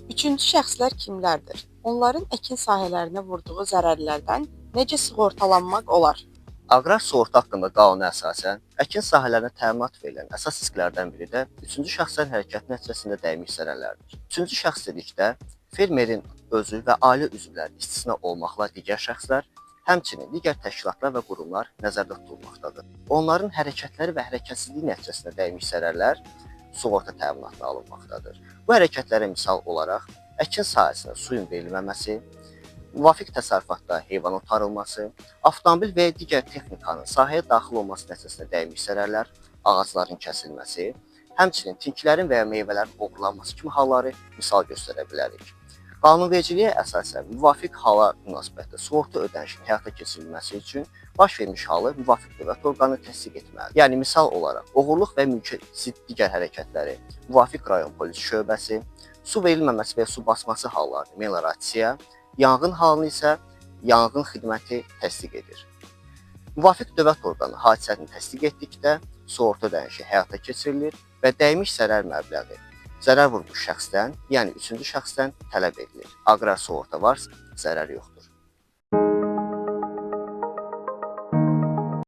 Üçüncü şəxslər kimlərdir? Onların əkin sahələrinə vurduğu zərərlərdən necə sığortalanmaq olar? Aqrar sığorta haqqında qanuna əsasən, əkin sahələrinə təminat verilən əsas risklərdən biri də üçüncü şəxslərin hərəkəti nəticəsində dəymiş zərərlərdir. Üçüncü şəxs dedikdə fermerin özü və ailə üzvləri istisna olmaqla digər şəxslər, həmçinin digər təşkilatlar və qurumlar nəzərdə tutulmaqdadır. Onların hərəkətləri və hərəkətsizliyi nəticəsində dəymiş zərərlər sığorta təminatına alınmaqdadır. Bu hərəkətlərə misal olaraq əkin sahəsinə suyun verilməməsi, müvafiq təsərrüfatda heyvan otarılması, avtomobil və digər texnikanın sahəyə daxil olması nəticəsində dəymiş zərərlər, ağacların kəsilməsi, həmçinin tinkilərin və ya meyvələrin oğurlanması kimi halları misal göstərə bilərik. Qanunvericiliyə əsasən müvafiq hala münasibətdə sığorta ödənişinin həyata keçirilməsi üçün baş vermiş halı müvafiq dövlət orqanı təsdiq etməlidir. Yəni misal olaraq oğurluq və mülki zidd digər hərəkətləri müvafiq rayon polis şöbəsi, su verilməməsi və su basması hallarını meliorasiya, yanğın halını isə yanğın xidməti təsdiq edir. Müvafiq dövlət orqanı hadisəni təsdiq etdikdə sığorta ödənişi həyata keçirilir və dəymiş zərər məbləği zərər vurmuş şəxsdən, yəni üçüncü şəxsdən tələb edilir. Aqrar sığorta varsa, zərər yoxdur.